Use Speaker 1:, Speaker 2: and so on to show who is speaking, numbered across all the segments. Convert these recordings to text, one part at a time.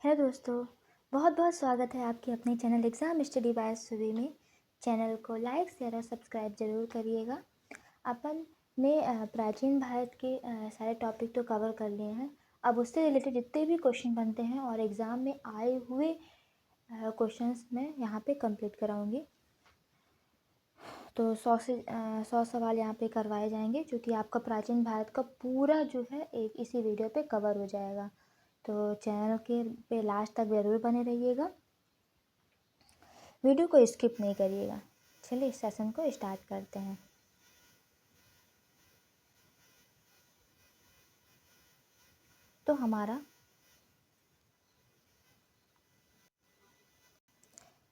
Speaker 1: Hello दोस्तों, बहुत बहुत स्वागत है आपके अपने चैनल एग्ज़ाम स्टडी बाय सुबह में। चैनल को लाइक शेयर और सब्सक्राइब ज़रूर करिएगा। अपन ने प्राचीन भारत के सारे टॉपिक तो कवर कर लिए हैं। अब उससे रिलेटेड जितने भी क्वेश्चन बनते हैं और एग्ज़ाम में आए हुए क्वेश्चंस मैं यहाँ पे कंप्लीट कराऊंगी। तो 100 सवाल यहाँ पे करवाए जाएंगे, जो कि आपका प्राचीन भारत का पूरा जो है एक इसी वीडियो पे कवर हो जाएगा। तो चैनल के पे लास्ट तक ज़रूर बने रहिएगा, वीडियो को स्किप नहीं करिएगा। चलिए इस सेशन को स्टार्ट करते हैं। तो हमारा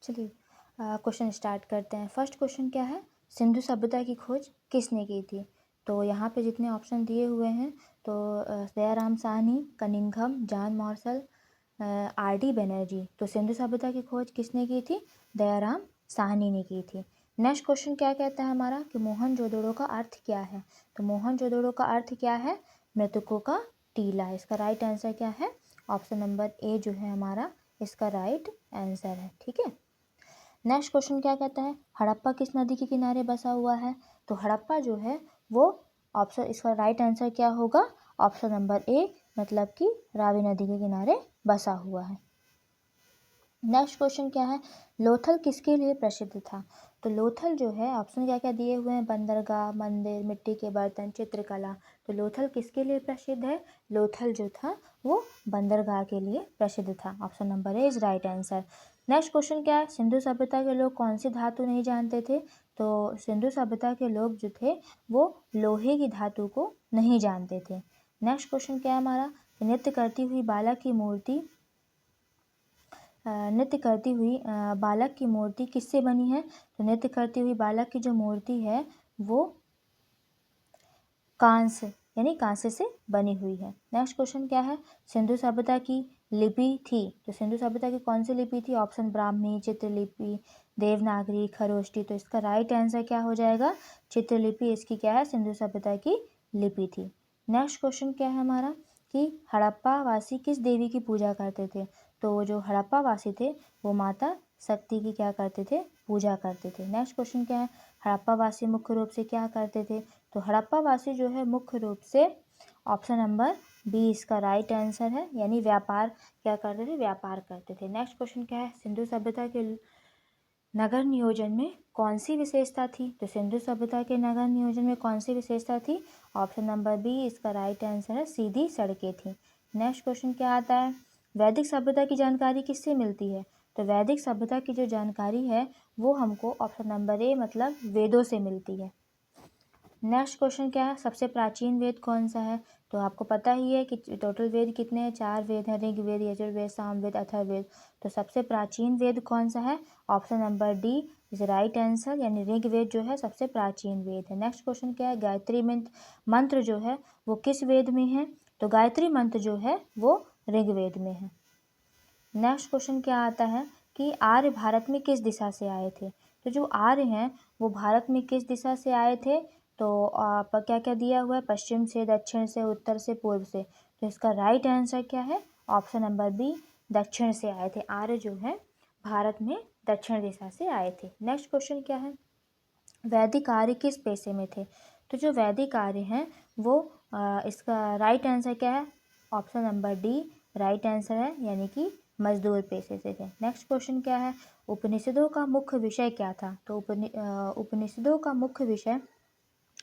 Speaker 1: चलिए क्वेश्चन स्टार्ट करते हैं। फर्स्ट क्वेश्चन क्या है, सिंधु सभ्यता की खोज किसने की थी? तो यहाँ पे जितने ऑप्शन दिए हुए हैं तो Dayaram Sahni, Cunningham, John Marshall, RD. Banerjee. तो सिंधु सभ्यता की खोज किसने की थी? दयाराम साहनी ने की थी। नेक्स्ट क्वेश्चन क्या कहता है हमारा कि मोहनजोदड़ो का अर्थ क्या है? तो मोहनजोदड़ो का अर्थ क्या है? मृतकों का टीला। इसका राइट आंसर क्या है? ऑप्शन नंबर ए जो है हमारा इसका राइट आंसर है। ठीक है। नेक्स्ट क्वेश्चन क्या कहता है, हड़प्पा किस नदी के किनारे बसा हुआ है? तो हड़प्पा जो है वो ऑप्शन, इसका राइट आंसर क्या होगा? ऑप्शन नंबर ए, मतलब कि रावी नदी के किनारे बसा हुआ है। नेक्स्ट क्वेश्चन क्या है, लोथल किसके लिए प्रसिद्ध था? तो लोथल जो है ऑप्शन क्या क्या दिए हुए हैं, बंदरगाह, मंदिर, मिट्टी के बर्तन, चित्रकला। तो लोथल किसके लिए प्रसिद्ध है? लोथल जो था वो बंदरगाह के लिए प्रसिद्ध था। Option number A is right answer. Next question क्या है, सिंधु सभ्यता के लोग कौन सी धातु नहीं जानते थे? तो सिंधु सभ्यता के लोग जो थे वो लोहे की धातु को नहीं जानते थे। नेक्स्ट क्वेश्चन क्या है हमारा, नृत्य करती हुई बालक की मूर्ति बालक की मूर्ति किससे बनी है? तो नृत्य करती हुई बालक की जो मूर्ति है वो कांस्य यानी कांस्य से बनी हुई है। नेक्स्ट क्वेश्चन क्या है, सिंधु सभ्यता की लिपि थी? तो सिंधु सभ्यता की कौन सी लिपि थी? ऑप्शन ब्राह्मी, चित्रलिपि, देवनागरी, खरोष्टी। तो इसका राइट आंसर क्या हो जाएगा? चित्रलिपि इसकी क्या है? सिंधु सभ्यता की लिपि थी। नेक्स्ट क्वेश्चन क्या है हमारा कि हड़प्पा वासी किस देवी की पूजा करते थे? तो जो हड़प्पा वासी थे वो माता शक्ति की क्या करते थे? पूजा करते थे। नेक्स्ट क्वेश्चन क्या है, हड़प्पा वासी मुख्य रूप से क्या करते थे? तो हड़प्पा वासी जो है मुख्य रूप से ऑप्शन नंबर बी इसका राइट आंसर है, यानी व्यापार क्या करते थे? व्यापार करते थे। नेक्स्ट क्वेश्चन क्या है, सिंधु सभ्यता के नगर नियोजन में कौन सी विशेषता थी? तो सिंधु सभ्यता के नगर नियोजन में कौन सी विशेषता थी? ऑप्शन नंबर बी इसका राइट आंसर है, सीधी सड़कें थी। नेक्स्ट क्वेश्चन क्या आता है, वैदिक सभ्यता की जानकारी किससे मिलती है? तो वैदिक सभ्यता की जो जानकारी है वो हमको ऑप्शन नंबर ए मतलब वेदों से मिलती है। नेक्स्ट क्वेश्चन क्या है, सबसे प्राचीन वेद कौन सा है? तो आपको पता ही है कि टोटल वेद कितने हैं, 4 वेद हैं, ऋग्वेद, यजुर्वेद, सामवेद, अथर्ववेद। तो सबसे प्राचीन वेद कौन सा है? Option number D is right answer, यानी ऋग्वेद जो है सबसे प्राचीन वेद है। नेक्स्ट क्वेश्चन क्या है, गायत्री मंत्र जो है वो किस वेद में है? तो गायत्री मंत्र जो है वो ऋग्वेद में है। नेक्स्ट क्वेश्चन क्या आता है कि आर्य भारत में किस दिशा से आए थे? तो जो आर्य हैं वो भारत में किस दिशा से आए थे? तो आप क्या क्या दिया हुआ है, पश्चिम से, दक्षिण से, उत्तर से, पूर्व से। तो इसका राइट आंसर क्या है? ऑप्शन नंबर बी दक्षिण से आए थे। आर्य जो है भारत में दक्षिण दिशा से आए थे। नेक्स्ट क्वेश्चन क्या है, वैदिक आर्य किस पेशे में थे? तो जो वैदिक आर्य हैं वो इसका राइट आंसर क्या है? Option number D right answer है, यानी कि मजदूर पेशे से थे। नेक्स्ट क्वेश्चन क्या है, उपनिषदों का मुख्य विषय क्या था? तो उपनिषदों का मुख्य विषय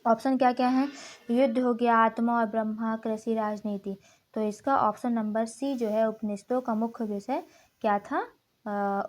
Speaker 1: ऑप्शन क्या क्या है, युद्ध हो गया, आत्मा और ब्रह्मा, कृषि, राजनीति। तो इसका ऑप्शन नंबर सी जो है उपनिषदों का मुख्य विषय क्या था?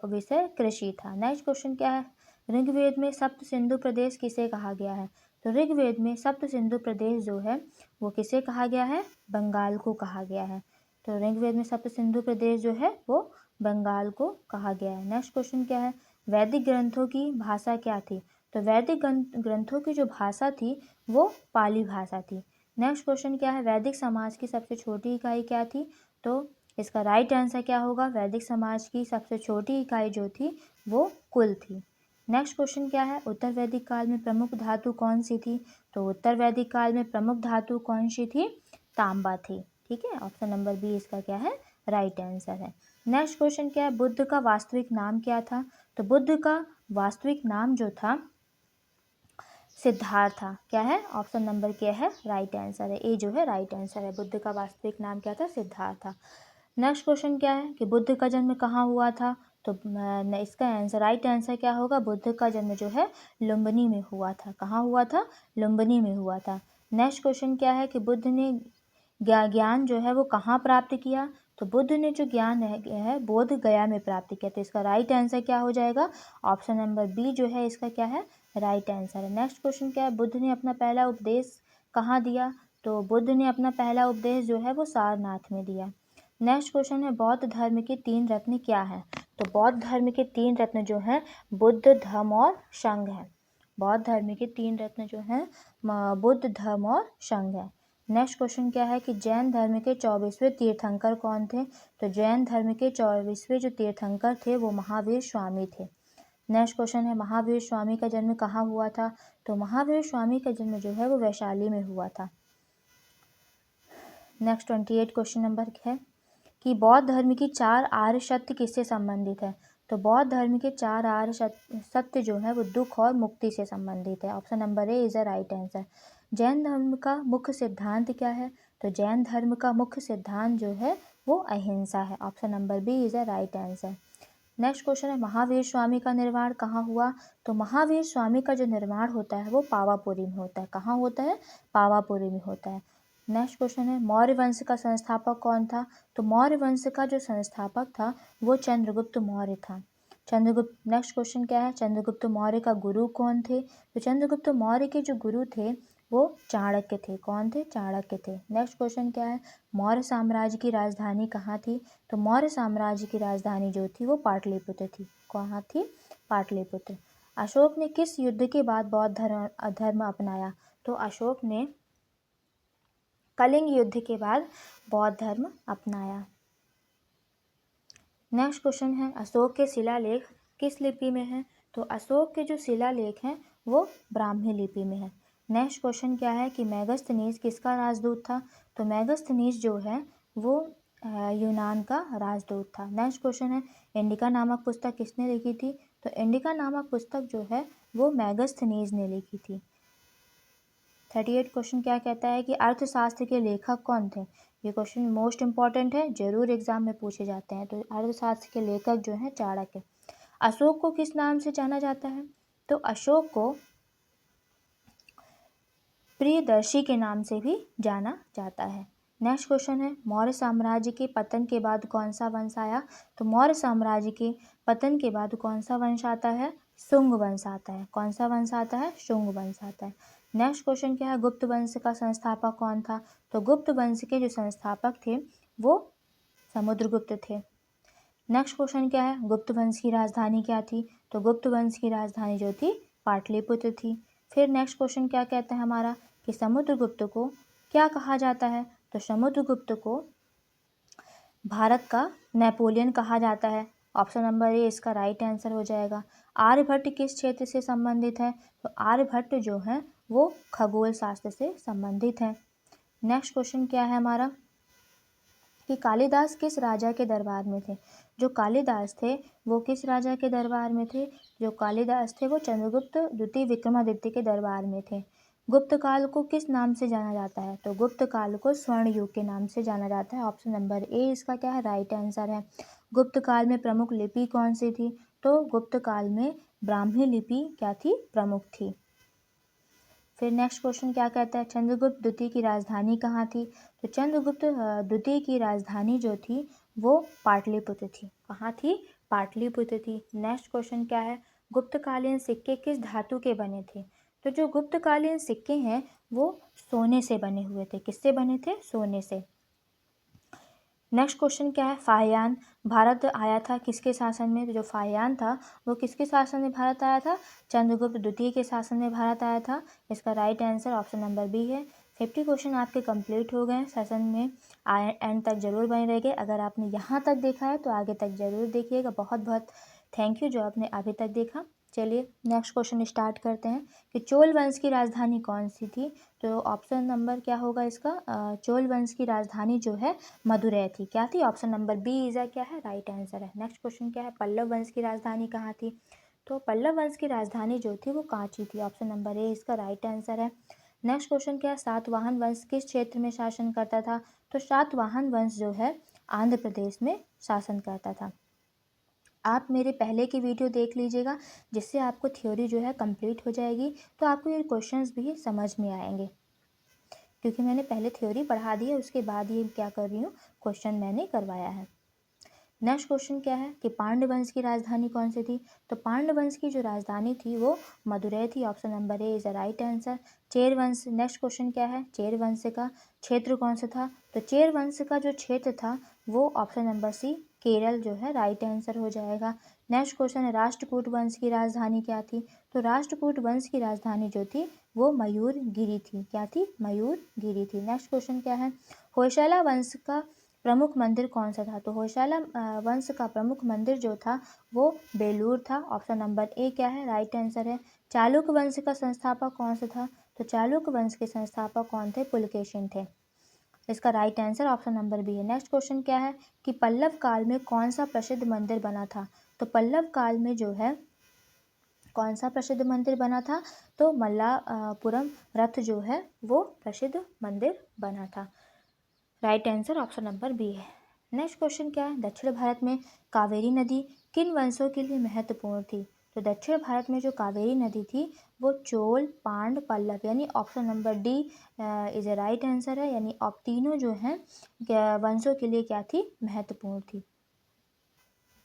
Speaker 1: विषय कृषि था। नेक्स्ट क्वेश्चन क्या है, ऋग्वेद में सप्त सिंधु प्रदेश किसे कहा गया है? तो ऋग्वेद में सप्त सिंधु प्रदेश जो है वो किसे कहा गया है? बंगाल को कहा गया है। तो ऋग्वेद में सप्त सिंधु प्रदेश जो है वो बंगाल को कहा गया है। नेक्स्ट क्वेश्चन क्या है, वैदिक ग्रंथों की भाषा क्या थी? तो वैदिक ग्रंथों की जो भाषा थी वो पाली भाषा थी। नेक्स्ट क्वेश्चन क्या है, वैदिक समाज की सबसे छोटी इकाई क्या थी? तो इसका राइट आंसर क्या होगा, वैदिक समाज की सबसे छोटी इकाई जो थी वो कुल थी। नेक्स्ट क्वेश्चन क्या है, उत्तर वैदिक काल में प्रमुख धातु कौन सी थी? तो उत्तर वैदिक काल में प्रमुख धातु कौन सी थी? तांबा थी। ठीक है, ऑप्शन नंबर बी इसका क्या है? राइट आंसर है। नेक्स्ट क्वेश्चन क्या है, बुद्ध का वास्तविक नाम क्या था? तो बुद्ध का वास्तविक नाम जो था सिद्धार्थ था। क्या है? ऑप्शन नंबर क्या है? राइट आंसर है, ए जो है राइट आंसर है। बुद्ध का वास्तविक नाम क्या था? सिद्धार्थ था। नेक्स्ट क्वेश्चन क्या है कि बुद्ध का जन्म कहाँ हुआ था? तो इसका आंसर राइट आंसर क्या होगा? बुद्ध का जन्म जो है लुम्बिनी में हुआ था। कहाँ हुआ था? लुम्बिनी में हुआ था। नेक्स्ट क्वेश्चन क्या है कि बुद्ध ने ज्ञान जो है वो कहाँ प्राप्त किया? तो बुद्ध ने जो ज्ञान है बोध गया में प्राप्त किया। तो इसका राइट आंसर क्या हो जाएगा? ऑप्शन नंबर बी जो है इसका क्या है? राइट आंसर है। नेक्स्ट क्वेश्चन क्या है, बुद्ध ने अपना पहला उपदेश कहाँ दिया? तो बुद्ध ने अपना पहला उपदेश जो है वो सारनाथ में दिया। नेक्स्ट क्वेश्चन है, बौद्ध धर्म के 3 रत्न क्या है? तो बौद्ध धर्म के 3 रत्न जो है बुद्ध, धम्म और संघ है। बौद्ध धर्म के 3 रत्न जो है बुद्ध, धम्म और संघ है। नेक्स्ट क्वेश्चन क्या है कि जैन धर्म के 24वें तीर्थंकर कौन थे? तो जैन धर्म के 24वें जो तीर्थंकर थे वो महावीर स्वामी थे। नेक्स्ट क्वेश्चन है, महावीर स्वामी का जन्म कहाँ हुआ था? तो महावीर स्वामी का जन्म जो है वो वैशाली में हुआ था। नेक्स्ट 28 क्वेश्चन नंबर है कि बौद्ध धर्म की 4 आर्य सत्य किससे संबंधित है? तो बौद्ध धर्म के 4 आर्य सत्य जो है वो दुख और मुक्ति से संबंधित है। Option number A is a right answer. Jain धर्म का मुख्य सिद्धांत क्या है? तो जैन धर्म का मुख्य सिद्धांत जो है वो अहिंसा है। Option number B is a right answer. Next question है, महावीर स्वामी का निर्माण कहाँ हुआ? तो महावीर स्वामी का जो निर्माण होता है वो पावापुरी में होता है। कहाँ होता है? पावापुरी में होता है। नेक्स्ट क्वेश्चन है, मौर्य वंश का संस्थापक कौन था? तो मौर्य वंश का जो संस्थापक था वो चंद्रगुप्त मौर्य था। चंद्रगुप्त। नेक्स्ट क्वेश्चन क्या है, चंद्रगुप्त मौर्य का गुरु कौन थे? तो चंद्रगुप्त मौर्य के जो गुरु थे वो चाणक्य थे। कौन थे? चाणक्य थे। नेक्स्ट क्वेश्चन क्या है, मौर्य साम्राज्य की राजधानी कहाँ थी? तो मौर्य साम्राज्य की राजधानी जो थी वो पाटलिपुत्र थी। कहाँ थी? पाटलिपुत्र। अशोक ने किस युद्ध के बाद बौद्ध धर्म अपनाया? तो अशोक ने कलिंग युद्ध के बाद बौद्ध धर्म अपनाया। नेक्स्ट क्वेश्चन है, अशोक के शिलालेख किस लिपि में है? तो अशोक के जो शिलालेख हैं वो ब्राह्मी लिपि में है। नेक्स्ट क्वेश्चन क्या है कि मेगास्थनीज किसका राजदूत था? तो मेगास्थनीज जो है वो यूनान का राजदूत था। नेक्स्ट क्वेश्चन है, इंडिका नामक पुस्तक किसने लिखी थी? तो इंडिका नामक पुस्तक जो है वो मेगास्थनीज ने लिखी थी। 38 क्वेश्चन क्या कहता है कि अर्थशास्त्र के लेखक कौन थे? ये क्वेश्चन मोस्ट इंपॉर्टेंट है, जरूर एग्जाम में पूछे जाते हैं। तो अर्थशास्त्र के लेखक जो है चाणक्य। अशोक को किस नाम से जाना जाता है? तो अशोक को प्रियदर्शी के नाम से भी जाना जाता है। नेक्स्ट क्वेश्चन है, मौर्य साम्राज्य के पतन के बाद कौन सा वंश आया? तो मौर्य साम्राज्य के पतन के बाद कौन सा वंश आता है? शुंग वंश आता है। कौन सा वंश आता है? शुंग वंश आता है। नेक्स्ट क्वेश्चन क्या है, गुप्त वंश का संस्थापक कौन था? तो गुप्त वंश के जो संस्थापक थे वो समुद्रगुप्त थे। नेक्स्ट क्वेश्चन क्या है, गुप्त वंश की राजधानी क्या थी? तो गुप्त वंश की राजधानी जो थी पाटलिपुत्र थी। फिर नेक्स्ट क्वेश्चन क्या कहता है हमारा कि समुद्रगुप्त को क्या कहा जाता है? तो समुद्रगुप्त को भारत का नेपोलियन कहा जाता है। ऑप्शन नंबर ए इसका राइट आंसर हो जाएगा। आर्यभट्ट किस क्षेत्र से संबंधित है? तो आर्यभट्ट जो है वो खगोल शास्त्र से संबंधित है। नेक्स्ट क्वेश्चन क्या है हमारा कि कालिदास किस राजा के दरबार में थे? जो कालिदास थे वो किस राजा के दरबार में थे? जो कालिदास थे वो चंद्रगुप्त द्वितीय विक्रमादित्य के दरबार में थे। गुप्त काल को किस नाम से जाना जाता है? तो गुप्त काल को स्वर्ण युग के नाम से जाना जाता है। ऑप्शन नंबर ए इसका क्या है? राइट आंसर है। गुप्त काल में प्रमुख लिपि कौन सी थी? तो गुप्त काल में ब्राह्मी लिपि क्या थी? प्रमुख थी। फिर नेक्स्ट क्वेश्चन क्या कहता है, चंद्रगुप्त द्वितीय की राजधानी कहाँ थी? तो चंद्रगुप्त द्वितीय की राजधानी जो थी वो पाटलिपुत्र थी। कहाँ थी? पाटलिपुत्र थी। नेक्स्ट क्वेश्चन क्या है, गुप्तकालीन सिक्के किस धातु के बने थे? तो जो गुप्तकालीन सिक्के हैं वो सोने से बने हुए थे। किससे बने थे? सोने से। नेक्स्ट क्वेश्चन क्या है, फाहियान भारत आया था किसके शासन में? तो जो फाहियान था वो किसके शासन में भारत आया था? चंद्रगुप्त द्वितीय के शासन में भारत आया था। इसका right answer option number B है। 50 क्वेश्चन आपके कंप्लीट हो गए। सेशन में एंड तक जरूर बने रहिए। अगर आपने यहाँ तक देखा है तो आगे तक जरूर देखिएगा। बहुत बहुत थैंक यू जो आपने अभी तक देखा। चलिए नेक्स्ट क्वेश्चन स्टार्ट करते हैं कि चोल वंश की राजधानी कौन सी थी। तो ऑप्शन नंबर क्या होगा इसका, चोल वंश की राजधानी जो है मदुरै थी। क्या थी, ऑप्शन नंबर बी इज क्या है राइट आंसर है। नेक्स्ट क्वेश्चन क्या है, पल्लव वंश की राजधानी कहाँ थी। तो पल्लव वंश की राजधानी जो थी वो कांची थी। ऑप्शन नंबर ए इसका राइट आंसर है। नेक्स्ट क्वेश्चन क्या है, सातवाहन वंश किस क्षेत्र में शासन करता था। तो सातवाहन वंश जो है आंध्र प्रदेश में शासन करता था। आप मेरे पहले की वीडियो देख लीजिएगा, जिससे आपको थ्योरी जो है कंप्लीट हो जाएगी, तो आपको ये क्वेश्चंस भी समझ में आएंगे, क्योंकि मैंने पहले थ्योरी पढ़ा दी है, उसके बाद ये क्या कर रही हूँ, क्वेश्चन मैंने करवाया है। नेक्स्ट क्वेश्चन क्या है कि पांड्य वंश की राजधानी कौन सी थी। तो पांड्य वंश की जो राजधानी थी वो मदुरै थी। Option number A is the right answer. Chera वंश, नेक्स्ट क्वेश्चन क्या है, चेर वंश का क्षेत्र कौन सा था। तो चेर वंश का जो क्षेत्र था वो ऑप्शन नंबर सी केरल जो है राइट आंसर हो जाएगा। नेक्स्ट क्वेश्चन है, राष्ट्रकूट वंश की राजधानी क्या थी। तो राष्ट्रकूट वंश की राजधानी जो थी वो मयूरगिरी थी। क्या थी, मयूरगिरी थी। नेक्स्ट क्वेश्चन क्या है, होयसला वंश का प्रमुख मंदिर कौन सा था। तो होयसला वंश का प्रमुख मंदिर जो था वो बेलूर था। ऑप्शन नंबर ए क्या है राइट आंसर है। चालुक्य वंश का संस्थापक कौन सा था। तो चालुक्य वंश के संस्थापक कौन थे, पुलकेशिन थे। इसका right answer option number B है। नेक्स्ट क्वेश्चन क्या है कि पल्लव काल में कौन सा प्रसिद्ध मंदिर बना था। तो पल्लव काल में जो है कौन सा प्रसिद्ध मंदिर बना था। तो मल्लापुरम रथ जो है वो प्रसिद्ध मंदिर बना था। Right answer option number B है। नेक्स्ट क्वेश्चन क्या है, दक्षिण भारत में कावेरी नदी किन वंशों के लिए महत्वपूर्ण थी। तो दक्षिण भारत में जो कावेरी नदी थी वो चोल, पांड, पल्लव, यानी option number D is a right answer है। यानी अब तीनों जो हैं वंशों के लिए क्या थी, महत्वपूर्ण थी।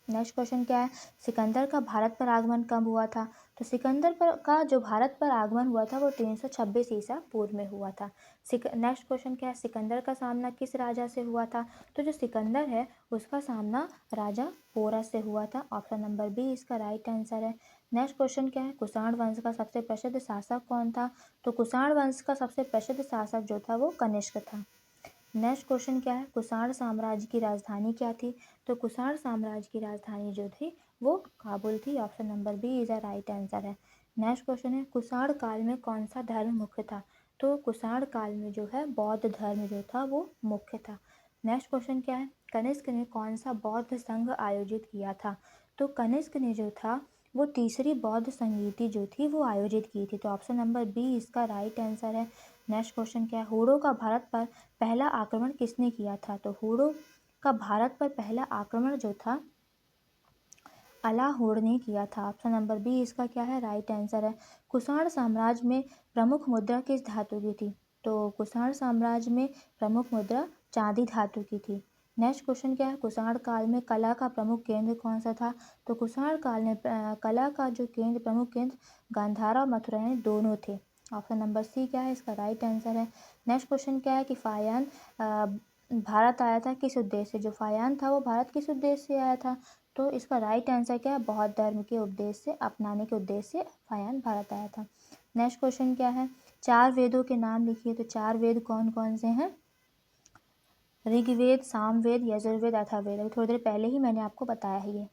Speaker 1: नेक्स्ट क्वेश्चन क्या है, सिकंदर का भारत पर आगमन कब हुआ था। तो सिकंदर का जो भारत पर आगमन हुआ था वो 326 ईसा पूर्व में हुआ था। नेक्स्ट क्वेश्चन क्या है, सिकंदर का सामना किस राजा से हुआ था। तो जो सिकंदर है उसका सामना राजा पोरस से हुआ था। ऑप्शन नंबर बी इसका राइट आंसर है। नेक्स्ट क्वेश्चन क्या है, कुषाण वंश का सबसे प्रसिद्ध शासक कौन था। तो कुषाण वंश का सबसे प्रसिद्ध शासक जो था वो कनिष्क था। नेक्स्ट क्वेश्चन क्या है, कुषाण साम्राज्य की राजधानी क्या थी। तो कुषाण साम्राज्य की राजधानी जो थी वो काबुल थी। Option number B is a right answer है। नेक्स्ट क्वेश्चन है, कुषाण काल में कौन सा धर्म मुख्य था। तो कुषाण काल में जो है बौद्ध धर्म जो था वो मुख्य था। नेक्स्ट क्वेश्चन क्या है, कनिष्क ने कौन सा बौद्ध संघ आयोजित किया था। तो कनिष्क ने जो था वो तीसरी बौद्ध संगीति जो थी वो आयोजित की थी। तो ऑप्शन नंबर बी इसका राइट आंसर है। नेक्स्ट क्वेश्चन क्या है, हुडो का भारत पर पहला आक्रमण किसने किया था। तो हुडो का भारत पर पहला आक्रमण जो था अलाहुड़ ने किया था। ऑप्शन नंबर बी इसका क्या है राइट आंसर है। कुषाण साम्राज्य में प्रमुख मुद्रा किस धातु की थी। तो कुषाण साम्राज्य में प्रमुख मुद्रा चांदी धातु की थी। नेक्स्ट क्वेश्चन क्या है, कुषाण काल में कला का प्रमुख केंद्र कौन सा था। तो कुषाण काल में कला का जो केंद्र, प्रमुख केंद्र गांधार और मथुरा दोनों थे। ऑप्शन नंबर सी क्या है इसका राइट आंसर है। नेक्स्ट क्वेश्चन क्या है कि फायान भारत आया था किस उद्देश्य से। जो फायान था वो भारत किस उद्देश्य से आया था। तो इसका राइट आंसर क्या है, बौद्ध धर्म के उपदेश से अपनाने के उद्देश्य से फायान भारत आया था। नेक्स्ट क्वेश्चन क्या है, चार वेदों के नाम लिखिए। तो चार वेद कौन कौन से हैं, ऋग्वेद, सामवेद, यजुर्वेद, अथर्ववेद। अभी थोड़ी देर पहले ही मैंने आपको बताया है ये।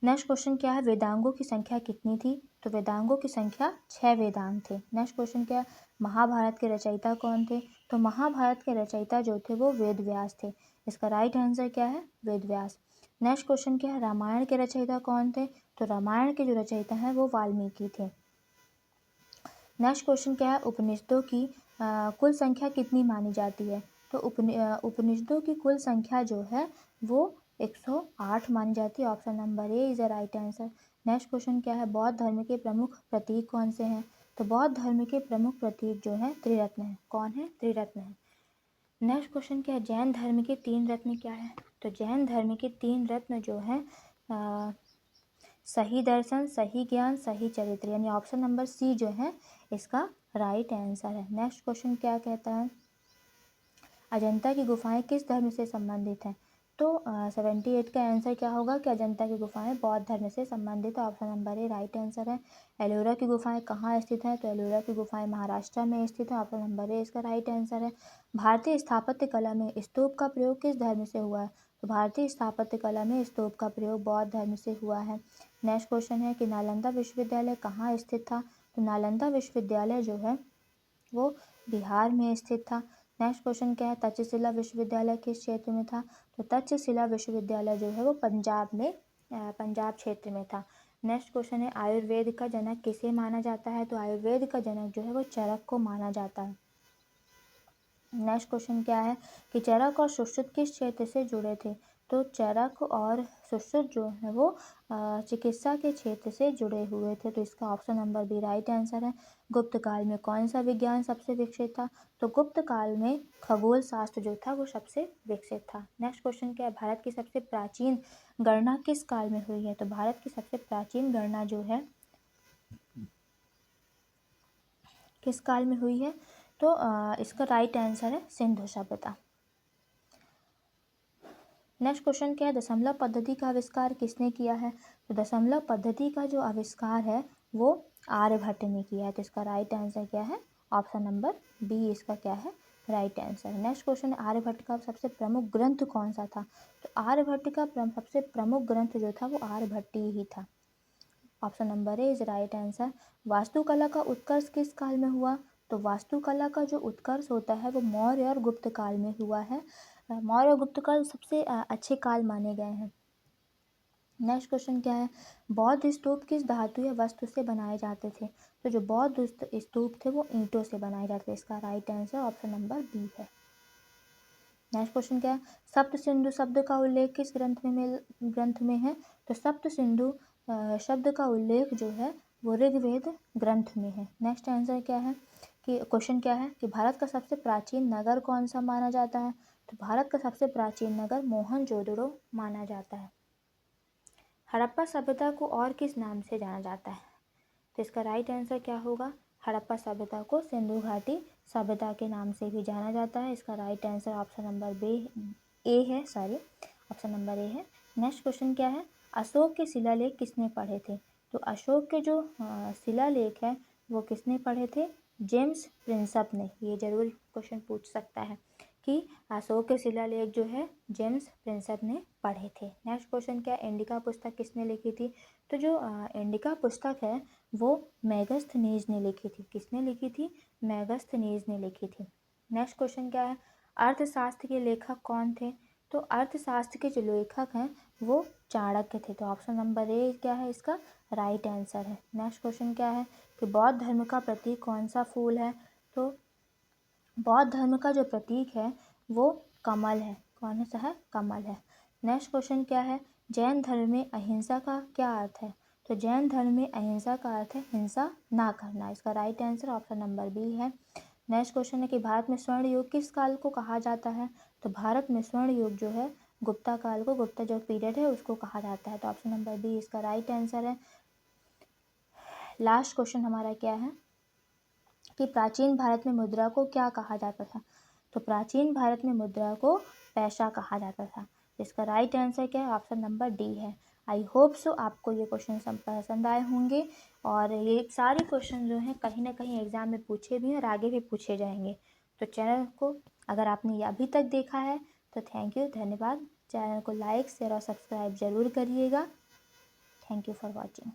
Speaker 1: नेक्स्ट क्वेश्चन क्या है, वेदांगों की संख्या कितनी थी। तो वेदांगों की संख्या 6 वेदांग थे। नेक्स्ट क्वेश्चन क्या है, महाभारत के रचयिता कौन थे। तो महाभारत के रचयिता जो थे वो वेद व्यास थे। इसका राइट आंसर क्या है, वेद व्यास। नेक्स्ट क्वेश्चन क्या है, रामायण के रचयिता कौन थे। तो रामायण के जो रचयिता हैं वो वाल्मीकि थे। नेक्स्ट क्वेश्चन क्या है, उपनिषदों की कुल संख्या कितनी मानी जाती है। तो उपनिषदों की कुल संख्या जो है वो 108 मानी जाती है। Option number A is a right answer. Next question क्या है, बौद्ध धर्म के प्रमुख प्रतीक कौन से हैं। तो बौद्ध धर्म के प्रमुख प्रतीक जो है त्रिरत्न है। कौन है, त्रिरत्न है। नेक्स्ट क्वेश्चन क्या है, जैन धर्म के 3 रत्न क्या है। तो जैन धर्म के 3 रत्न जो है सही दर्शन, सही ज्ञान, सही चरित्र, यानी ऑप्शन नंबर सी जो है इसका राइट आंसर है। नेक्स्ट क्वेश्चन क्या कहता है, अजंता की गुफाएं किस धर्म से संबंधित हैं। तो 78 का आंसर क्या होगा कि अजंता की गुफाएं बौद्ध धर्म से संबंधित है। ऑप्शन नंबर ए राइट आंसर है। एलोरा की गुफाएं कहाँ स्थित है। तो एलोरा की गुफाएं महाराष्ट्र में स्थित है। ऑप्शन नंबर ए इसका राइट आंसर है। भारतीय स्थापत्य कला में स्तूप का प्रयोग किस धर्म से हुआ है। तो भारतीय स्थापत्य कला में स्तूप का प्रयोग बौद्ध धर्म से हुआ है। नेक्स्ट क्वेश्चन है कि नालंदा विश्वविद्यालय कहाँ स्थित था। तो नालंदा विश्वविद्यालय जो है वो बिहार में स्थित था। नेक्स्ट क्वेश्चन क्या है, तक्षशिला विश्वविद्यालय किस क्षेत्र में था। तो तक्षशिला विश्वविद्यालय जो है वो पंजाब क्षेत्र में था। नेक्स्ट क्वेश्चन है, आयुर्वेद का जनक किसे माना जाता है। तो आयुर्वेद का जनक जो है वो चरक को माना जाता है। नेक्स्ट क्वेश्चन क्या है कि चरक और सुश्रुत किस क्षेत्र से जुड़े थे। तो चरक और सुश्रुत जो है वो चिकित्सा के क्षेत्र से जुड़े हुए थे। तो इसका option number B right answer है। गुप्त काल में कौन सा विज्ञान सबसे विकसित था। तो गुप्त काल में खगोल शास्त्र जो था वो सबसे विकसित था। नेक्स्ट क्वेश्चन क्या है, भारत की सबसे प्राचीन गणना किस काल में हुई है। तो भारत की सबसे प्राचीन गणना जो है किस काल में हुई है। तो इसका राइट आंसर है सिंधु सभ्यता। नेक्स्ट क्वेश्चन क्या है, दशमलव पद्धति का आविष्कार किसने किया है। तो दशमलव पद्धति का जो आविष्कार है वो आर्यभट्ट ने किया है। तो इसका राइट आंसर क्या है, ऑप्शन नंबर बी इसका क्या है राइट आंसर। नेक्स्ट क्वेश्चन है, आर्यभट्ट का सबसे प्रमुख ग्रंथ कौन सा था। तो आर्यभट्ट का सबसे प्रमुख ग्रंथ जो था वो आर्यभट्टी ही था। Option number A is right answer. वास्तुकला का उत्कर्ष किस काल में हुआ। तो वास्तुकला का जो उत्कर्ष होता है वो मौर्य और गुप्त काल में हुआ है। मौर्य और गुप्त काल सबसे अच्छे काल माने गए हैं। नेक्स्ट क्वेश्चन क्या है, बौद्ध स्तूप किस धातु या वस्तु से बनाए जाते थे। तो जो बौद्ध स्तूप थे वो ईंटों से बनाए जाते थे। इसका right answer option number B है। नेक्स्ट क्वेश्चन क्या है, सप्त सिंधु शब्द का उल्लेख किस ग्रंथ में है। तो सप्त सिंधु शब्द का उल्लेख जो है वो ऋग्वेद ग्रंथ में है। नेक्स्ट आंसर क्या है कि क्वेश्चन क्या है कि भारत का सबसे प्राचीन नगर कौन सा माना जाता है। तो भारत का सबसे प्राचीन नगर मोहनजोदड़ो माना जाता है। हड़प्पा सभ्यता को और किस नाम से जाना जाता है। तो इसका राइट आंसर क्या होगा, हड़प्पा सभ्यता को सिंधु घाटी सभ्यता के नाम से भी जाना जाता है। इसका राइट आंसर ऑप्शन नंबर ए है, ऑप्शन नंबर ए है। नेक्स्ट क्वेश्चन क्या है, अशोक के शिलालेख किसने पढ़े थे। तो अशोक के जो शिलालेख है वो किसने पढ़े थे, जेम्स प्रिंसप ने। ये जरूर क्वेश्चन पूछ सकता है कि अशोक के शिलालेख जो है जेम्स प्रिंसप ने पढ़े थे। नेक्स्ट क्वेश्चन क्या, इंडिका पुस्तक किसने लिखी थी। तो जो इंडिका पुस्तक है वो मेगास्थनीज ने लिखी थी। किसने लिखी थी, मेगास्थनीज ने लिखी थी। नेक्स्ट क्वेश्चन क्या है, अर्थशास्त्र के लेखक कौन थे। तो अर्थशास्त्र के जो लेखक हैं वो चाणक्य थे। तो ऑप्शन नंबर ए क्या है इसका राइट आंसर है। नेक्स्ट क्वेश्चन क्या है कि बौद्ध धर्म का प्रतीक कौन सा फूल है। तो बौद्ध धर्म का जो प्रतीक है वो कमल है। कौन सा है, कमल है। नेक्स्ट क्वेश्चन क्या है, जैन धर्म में अहिंसा का क्या अर्थ है। तो जैन धर्म में अहिंसा का अर्थ है हिंसा ना करना। इसका right answer option number B है। नेक्स्ट क्वेश्चन है कि भारत में स्वर्ण युग किस काल को कहा जाता है। तो भारत में स्वर्ण युग जो है गुप्ता काल को, गुप्ता जो पीरियड है उसको कहा जाता है। तो ऑप्शन नंबर बी इसका राइट आंसर है। लास्ट क्वेश्चन हमारा क्या है कि प्राचीन भारत में मुद्रा को क्या कहा जाता था। तो प्राचीन भारत में मुद्रा को पैसा कहा जाता था। इसका राइट आंसर क्या है, ऑप्शन नंबर डी है। आई होप सो आपको ये क्वेश्चन पसंद आए होंगे और ये सारे क्वेश्चन जो हैं कहीं ना कहीं एग्जाम में पूछे भी हैं और आगे भी पूछे जाएंगे। तो चैनल को अगर आपने अभी तक देखा है तो थैंक यू, धन्यवाद। चैनल को लाइक शेयर और सब्सक्राइब जरूर करिएगा। Thank you for watching.